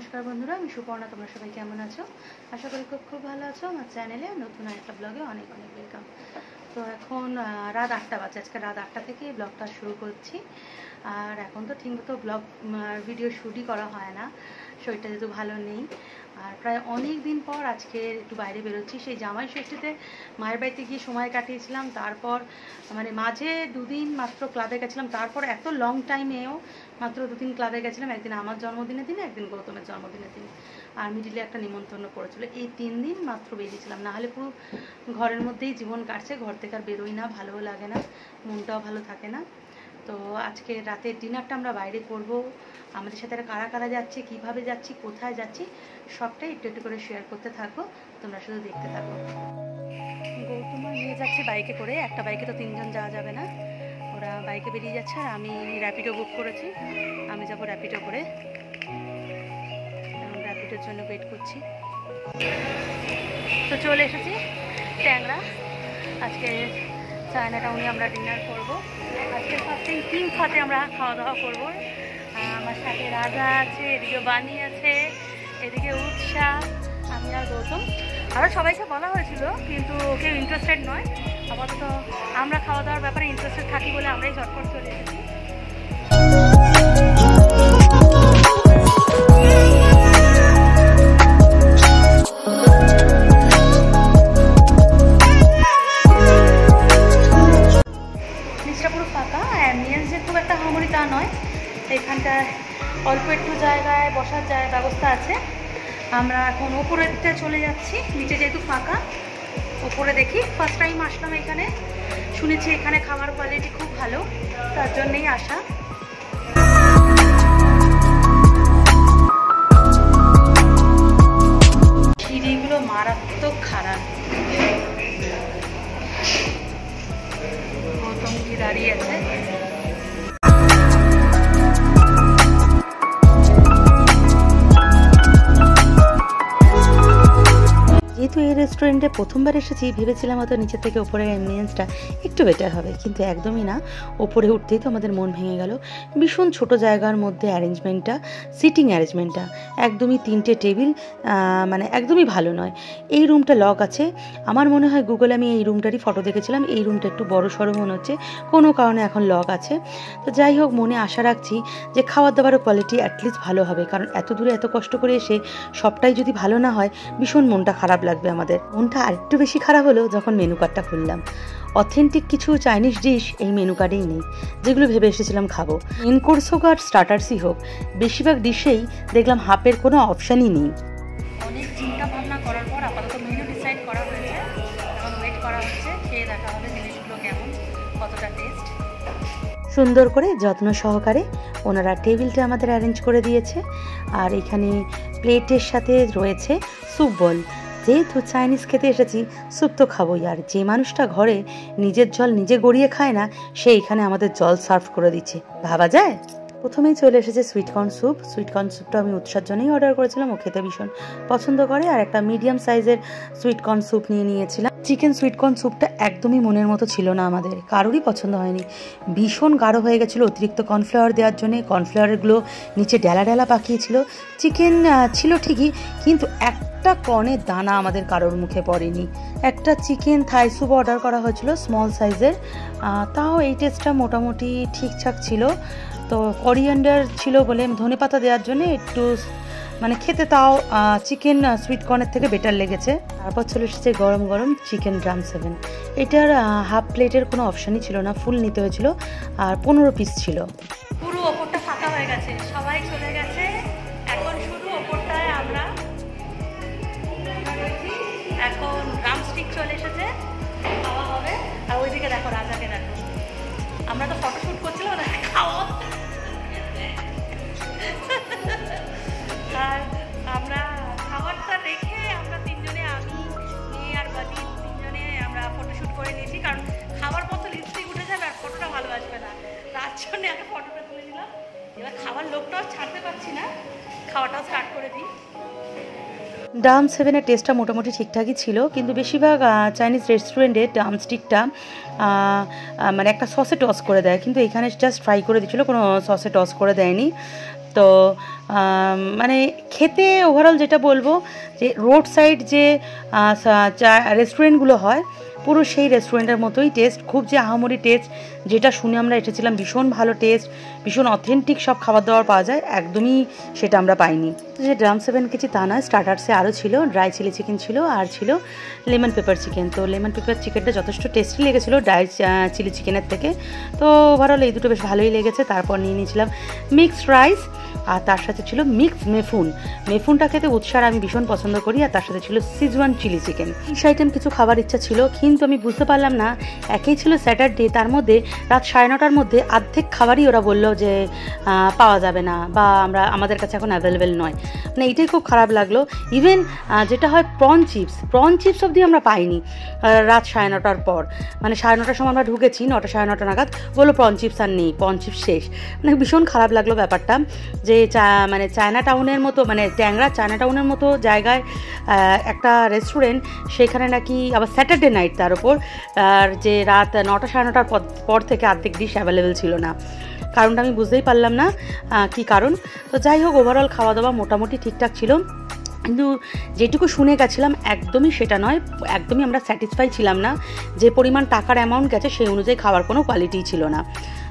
নমস্কার বন্ধুরা, আমি সুপর্ণা। তোমরা সবাই কেমন আছো? আশা করি খুব ভালো আছো। আমার চ্যানেলে নতুন একটা ব্লগে অনেক ওয়েলকাম। তো এখন রাত 8টা বাজে। আজকে রাত 8টা থেকে ব্লগটা শুরু করছি। আর এখন তো ঠিকমতো ব্লগ ভিডিও শ্যুটই করা হয় না, শরীরটা যেহেতু ভালো নেই। আর প্রায় অনেক দিন পর আজকে একটু বাইরে বেরোচ্ছি। সেই জামাই ষষ্ঠীতে মায়ের বাড়িতে গিয়ে সময় কাটিয়েছিলাম, তারপর মানে মাঝে দুদিন মাত্র ক্লাবে গেছিলাম, তারপর এত লং টাইমেও মাত্র দুদিন ক্লাবে গেছিলাম। একদিন আমার জন্মদিনের দিনে, একদিন গৌতমের জন্মদিনের দিন, আর মিডিলে একটা নিমন্ত্রণ পড়েছিল। এই 3 দিন মাত্র বেরিয়েছিলাম, নাহলে পুরো ঘরের মধ্যেই জীবন কাটছে। ঘর থেকে আর বেরোই না, ভালোও লাগে না, মনটাও ভালো থাকে না। তো আজকে রাতের ডিনারটা আমরা বাইরে করব। আমাদের সাথে কারা কারা যাচ্ছে, কিভাবে যাচ্ছি, কোথায় যাচ্ছি, সবটাই একটু একটু করে শেয়ার করতে থাকবো। তোমরা শুধু দেখতে থাকো। গৌতম নিয়ে যাচ্ছি বাইকে করে। একটা বাইকে তো 3 জন যাওয়া যাবে না, ওরা বাইকে বেরিয়ে যাচ্ছে। আর আমি র্যাপিডো বুক করেছি, আমি যাব র্যাপিডো করে। র্যাপিডোর জন্য ওয়েট করছি। তো চলে এসেছি ট্যাংরা। আজকে চায়না টাউনে আমরা ডিনার করব। আজকে ফার্স্টিং 3 খাতে আমরা খাওয়া দাওয়া করবো। আমার সাথে রাজা আছে, এদিকে বানি আছে, এদিকে উৎসাহ, আমি আর গৌতম। আরও সবাইকে বলা হয়েছিল, কিন্তু কেউ ইন্টারেস্টেড নয়। আপাতত আমরা খাওয়া দাওয়ার ব্যাপারে ইন্টারেস্টেড থাকি বলে আমরাই ঝটপট চলে এসেছি। নিচটা পুরো ফাঁকা, অ্যাম্বিয়েন্স যে খুব একটা হামরি তা নয়। এখানটায় অল্প একটু জায়গায় বসার ব্যবস্থা আছে। আমরা এখন ওপরেতে চলে যাচ্ছি, নিচে যেহেতু ফাঁকা। ওপরে দেখি, ফার্স্ট টাইম আসলাম এখানে, শুনেছি এখানে খাবার কোয়ালিটি খুব ভালো, তার জন্যেই আসা। সিঁড়িগুলো মারাত্মক খারাপ। গৌতম কি দাঁড়িয়ে আছে। যেহেতু এই রেস্টুরেন্টে প্রথমবার এসেছি, ভেবেছিলাম হয়তো নিচের থেকে ওপরের অ্যাম্বিয়েন্সটা একটু বেটার হবে, কিন্তু একদমই না। ওপরে উঠতেই তো আমাদের মন ভেঙে গেল। ভীষণ ছোট জায়গার মধ্যে অ্যারেঞ্জমেন্টটা, সিটিং অ্যারেঞ্জমেন্টটা একদমই, 3টে টেবিল, মানে একদমই ভালো নয়। এই রুমটা লক আছে। আমার মনে হয় গুগলে আমি এই রুমটারই ফটো দেখেছিলাম, এই রুমটা একটু বড় সড়ো মনে হচ্ছে, কোনো কারণে এখন লক আছে। তো যাই হোক, মনে আশা রাখছি যে খাবার দাবারও কোয়ালিটি অ্যাটলিস্ট ভালো হবে, কারণ এত দূরে এত কষ্ট করে এসে সবটাই যদি ভালো না হয়, ভীষণ মনটা খারাপ লাগবে আমাদের। মনটা আরেকটু বেশি খারাপ হলো যখন মেনু কার্ডটা খুললাম। অথেন্টিক কিছু চাইনিজ ডিশ এই মেনু কার্ডেই নেই, যেগুলো ভেবে এসেছিলাম খাবো। মেন কোর্স হোক আর স্টার্টার্সই হোক, বেশিরভাগ ডিশেই দেখলাম হাফের কোনো অপশানই নেই। অনেক চিন্তা ভাবনা করার পর আপাতত মেনু ডিসাইড করা হয়েছে, এখন ওয়েট করা হচ্ছে, খেয়ে দেখা হবে জিনিসগুলো কেমন, কতটা টেস্ট। সুন্দর করে যত্ন সহকারে ওনারা টেবিলটা আমাদের অ্যারেঞ্জ করে দিয়েছে। আর এখানে প্লেটের সাথে রয়েছে স্যুপ বল। যেহেতু চাইনিজ খেতে এসেছি, স্যুপ তো খাবোই। আর যে মানুষটা ঘরে নিজের জল নিজে গড়িয়ে খায় না, সে এখানে আমাদের জল সার্ভ করে দিচ্ছে, ভাবা যায়। প্রথমেই চলে এসেছে সুইটকর্ন স্যুপ। সুইটকর্ন স্যুপটা আমি উৎসার জন্যই অর্ডার করেছিলাম, ও খেতে ভীষণ পছন্দ করে। আর একটা মিডিয়াম সাইজের সুইটকর্ন স্যুপ নিয়েছিলাম। চিকেন সুইটকর্ন স্যুপটা একদমই মনের মতো ছিল না, আমাদের কারোরই পছন্দ হয়নি। ভীষণ গাঢ় হয়ে গেছিলো অতিরিক্ত কর্নফ্লাওয়ার দেওয়ার জন্যে। কর্নফ্লাওয়ারগুলো নিচে ডেলা ডেলা পাকিয়েছিল। চিকেন ছিল ঠিকই, কিন্তু একটা কর্নের দানা আমাদের কারোর মুখে পড়েনি। একটা চিকেন থাই স্যুপ অর্ডার করা হয়েছিল স্মল সাইজের, তাও এই টেস্টটা মোটামুটি ঠিকঠাক ছিল। তো কোরিয়ান্ডার ছিল বলে, ধনেপাতা দেওয়ার জন্য একটু মানে খেতে তাও চিকেন সুইটকর্নের থেকে বেটার লেগেছে। তারপর চলে এসেছে গরম গরম চিকেন ড্রাম 7। এটার হাফ প্লেটের কোনো অপশানই ছিল না, ফুল নিতে হয়েছিল, আর 15 পিস ছিল। পুরো ওপরটা ফাঁকা হয়ে গেছে, সবাই চলে গেছে। এখন শুধু ওপরটায় আমরা এখন ড্রাম স্টিক চলে এসেছে, খাওয়া হবে। আর ওইদিকে দেখো রাজাকে দেখো, আমরা তো ফটোশ্যুট করছিলাম, খাওয়া। আর আমরা খাবারটা রেখে আমরা 3 জনে, আমি, মেয়ে আর বাদি, 3 জনে আমরা ফটোশ্যুট করে নিয়েছি, কারণ খাবার পর তো লিপস্টিক উঠে যাবে আর ফটোটা ভালো আসবে না, তার জন্যে আগে ফটোটা তুলে নিলাম। এবার খাবার লোকটাও ছাড়তে পারছি না, খাওয়াটাও স্টার্ট করে দিই। ডাম 7-এর টেস্টটা মোটামুটি ঠিকঠাকই ছিল, কিন্তু বেশিরভাগ চাইনিজ রেস্টুরেন্টে ড্রামস্টিকটা মানে একটা সসে টস করে দেয়, কিন্তু এখানে জাস্ট ফ্রাই করে দিচ্ছিলো, কোনো সসে টস করে দেয়নি। তো মানে খেতে ওভারঅল যেটা বলবো যে রোড সাইড যে রেস্টুরেন্টগুলো হয় পুরো সেই রেস্টুরেন্টের মতোই টেস্ট, খুব যে আহামরি টেস্ট যেটা শুনে আমরা এসেছিলাম ভীষণ ভালো টেস্ট, ভীষণ অথেন্টিক সব খাবার দাবার পাওয়া যায়, একদমই সেটা আমরা পাইনি। যে ড্রাম 7 কেজি তা নয়, স্টার্টার্সে আরও ছিল, ড্রাই চিলি চিকেন ছিল আর ছিল লেমন পেপার চিকেন। তো লেমন পেপার চিকেনটা যথেষ্ট টেস্টি লেগেছিলো ড্রাই চিলি চিকেনের থেকে। তো ওভারঅল এই দুটো বেশ ভালোই লেগেছে। তারপর নিয়ে নিয়েছিলাম মিক্সড রাইস আর তার সাথে ছিল মিক্স মেফুন। মেফুনটা খেতে উৎসার আমি ভীষণ পছন্দ করি। আর তার সাথে ছিল Szechuan chilli chicken. Fish item কিছু খাবার ইচ্ছা ছিল, কিন্তু আমি বুঝতে পারলাম না, একেই ছিল স্যাটারডে, তার মধ্যে রাত 9:30টার মধ্যে অর্ধেক খাবারই ওরা বললো যে পাওয়া যাবে না বা আমাদের কাছে এখন অ্যাভেলেবেল নয়। মানে এইটাই খুব খারাপ লাগলো। ইভেন যেটা হয় প্রন চিপস অবধি আমরা পাইনি রাত 9:30টার পর। মানে 9:30টার সময় আমরা ঢুকেছি, 9টা 9:30 নাগাদ বললো প্রন চিপস আর নেই, প্রন চিপস শেষ। মানে ভীষণ খারাপ লাগলো ব্যাপারটা যে মানে চায়না টাউনের মতো, মানে ট্যাংরা চায়না টাউনের মতো জায়গায় একটা রেস্টুরেন্ট, সেখানে নাকি আবার স্যাটারডে নাইট তার উপর, আর যে রাত 9টা 9:30টার পর থেকে অর্ধেক ডিশ অ্যাভেলেবেল ছিল না। কারণটা আমি বুঝতেই পারলাম না কি কারণ। তো যাই হোক, ওভারঅল খাওয়া দাওয়া মোটামুটি ঠিকঠাক ছিল, কিন্তু যেটুকু শুনে গেছিলাম একদমই সেটা নয়, একদমই আমরা স্যাটিসফাই ছিলাম না। যে পরিমাণ টাকার অ্যামাউন্ট গেছে সেই অনুযায়ী খাওয়ার কোনো কোয়ালিটিই ছিল না।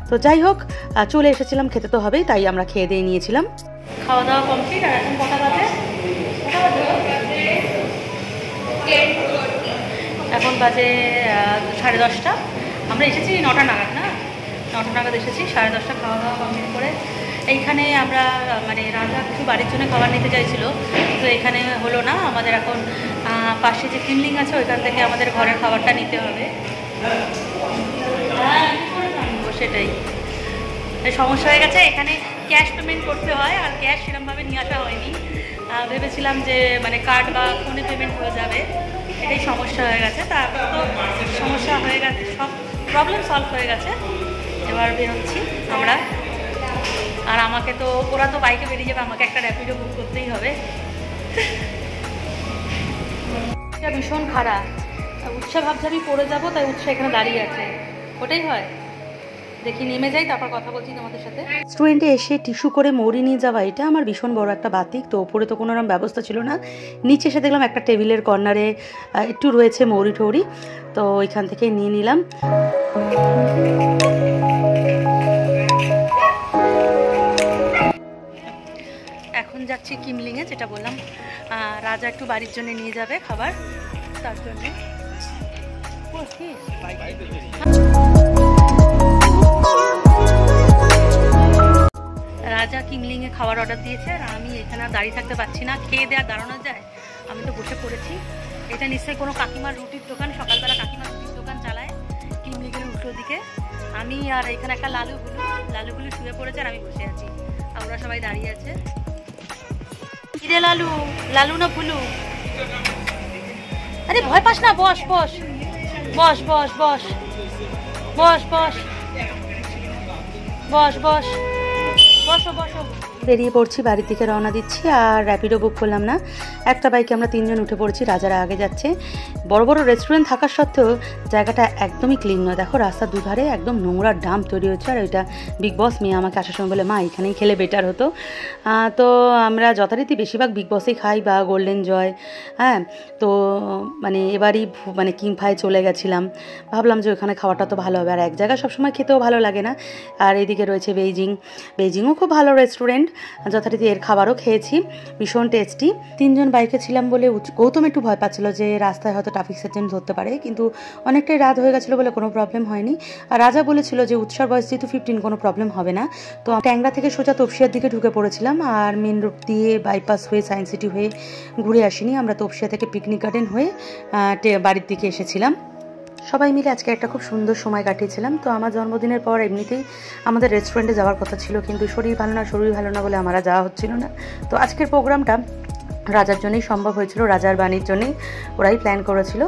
তো যাই হোক, চলে এসেছিলাম, খেতে তো হবেই, তাই আমরা খেয়ে দিয়ে নিয়েছিলাম। খাওয়া দাওয়া কমপ্লিট। আর এখন কটা বাজে? এখন বাজে 10:30। আমরা এসেছি 9টা নাগাদ, না 9টা নাগাদ এসেছি। 10:30 খাওয়া দাওয়া কমপ্লিট করে এইখানে আমরা মানে রাজা কিছু বাড়ির জন্য খাবার নিতে চাইছিল, তো এখানে হলো না। আমাদের এখন পাশে যে কিমলিং আছে ওইখান থেকে আমাদের ঘরের খাবারটা নিতে হবে। সেটাই সমস্যা হয়ে গেছে, এখানে ক্যাশ পেমেন্ট করতে হয়, আর ক্যাশ সেরকমভাবে নিয়ে আসা হয়নি। ভেবেছিলাম যে মানে কার্ড বা ফোনে পেমেন্ট হয়ে যাবে, এটাই সমস্যা হয়ে গেছে। তারপর তো সমস্যা হয়ে গেছে, সব প্রবলেম সলভ হয়ে গেছে। এবার বেরোচ্ছি আমরা। আর আমাকে তো, ওরা তো বাইকে বেরিয়ে যাবে, আমাকে একটা র্যাপিডো বুক করতেই হবে। এটা ভীষণ খারাপ, উৎসাহ ভাবছে আমি পড়ে যাবো, তাই উৎসাহ এখানে দাঁড়িয়ে আছে। ওটাই হয়, দেখি নেমে যাই, তারপর কথা বলছি তোমাদের সাথে। রেস্টুরেন্টে এসে টিস্যু করে মৌরি নিয়ে যাওয়া এটা আমার ভীষণ বড় একটা বাতিক। তো ওপরে তো কোনো রকম ব্যবস্থা ছিল না, নিচে এসে দেখলাম একটা টেবিলের কর্নারে একটু রয়েছে মৌরি ঠৌরি, তো ওইখান থেকে নিয়ে নিলাম। এখন যাচ্ছি কিমলিংয়ে, যেটা বললাম রাজা একটু বাড়ির জন্য নিয়ে যাবে খাবার, তার জন্য। রাজা কিমলিংয়ে খাবার অর্ডার দিয়েছে, আর আমি এখানে আর দাঁড়িয়ে থাকতে পারছি না, খেয়ে দেওয়া দাঁড়ানো যায়, আমি তো বসে পড়েছি। এটা নিশ্চয়ই কোনো কাকিমার রুটির দোকান, সকালবেলা কাকিমার রুটির দোকান চালায় কিমলিংয়ের উল্টো দিকে। আমি আর এখানে একটা লালুগুলো শুয়ে পড়েছে, আর আমি বসে আছি, আর ওরা সবাই দাঁড়িয়ে আছে। কিরে লালু না ভুলু? আরে ভয় পাস না, বস বস বস বস বস বস বস বস বস বসো বসো। বেরিয়ে পড়ছি, বাড়ির দিকে রওনা দিচ্ছি। আর র্যাপিডো বুক করলাম না, একটা বাইকে আমরা 3 জন উঠে পড়েছি, রাজারা আগে যাচ্ছে। বড় বড় রেস্টুরেন্ট থাকার সত্ত্বেও জায়গাটা একদমই ক্লিন নয়। দেখো রাস্তার দুধারে একদম নোংরা ডাম্প তৈরি হচ্ছে। আর ওইটা বিগ বস মেয়ে আমাকে আসার সময় বলে, মা এখানেই খেলে বেটার হতো। তো আমরা যথারীতি বেশিরভাগ বিগ বসেই খাই বা গোল্ডেন জয়। হ্যাঁ, তো মানে এবারই মানে কিংফায় চলে গেছিলাম, ভাবলাম যে ওখানে খাওয়াটা তো ভালো হবে। আর এক জায়গায় সবসময় খেতেও ভালো লাগে না। আর এদিকে রয়েছে বেইজিংও খুব ভালো রেস্টুরেন্ট, যথারীতি এর খাবারও খেয়েছি, ভীষণ টেস্টি। 3 জন বাইকে ছিলাম বলে গৌতম একটু ভয় পাচ্ছিল যে রাস্তায় হয়তো ট্রাফিক সার্জেন্ট ধরতে পারে, কিন্তু অনেকটাই রাত হয়ে গেছিলো বলে কোনো প্রবলেম হয়নি। আর রাজা বলেছিল যে উৎসার বয়স যেহেতু 15, কোনো প্রবলেম হবে না। তো ট্যাংরা থেকে সোজা তপসিয়ার দিকে ঢুকে পড়েছিলাম, আর মেন রোড দিয়ে বাইপাস হয়ে সায়েন্স সিটি হয়ে ঘুরে আসিনি, আমরা তপসিয়া থেকে পিকনিক গার্ডেন হয়ে বাড়ির দিকে এসেছিলাম। সবাই মিলে আজকে একটা খুব সুন্দর সময় কাটিয়েছিলাম। তো আমার জন্মদিনের পর এমনিতেই আমাদের রেস্টুরেন্টে যাওয়ার কথা ছিল, কিন্তু শরীর ভালো না বলে আমার যাওয়া হচ্ছিল না। তো আজকের প্রোগ্রামটা রাজার জন্যই সম্ভব হয়েছিল, রাজার বাণীর জন্যই, ওরাই প্ল্যান করেছিল।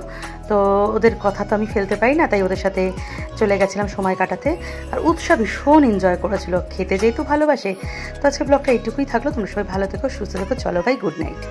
তো ওদের কথা তো আমি ফেলতে পারি না, তাই ওদের সাথে চলে গেছিলাম সময় কাটাতে। আর উৎসাহ ভীষণ এনজয় করেছিল, খেতে যেহেতু ভালোবাসে। তো আজকে ব্লগটা এইটুকুই থাকলো, তোমরা সবাই ভালো থেকো, সুস্থ থেকো, চলো ভাই, গুড নাইট।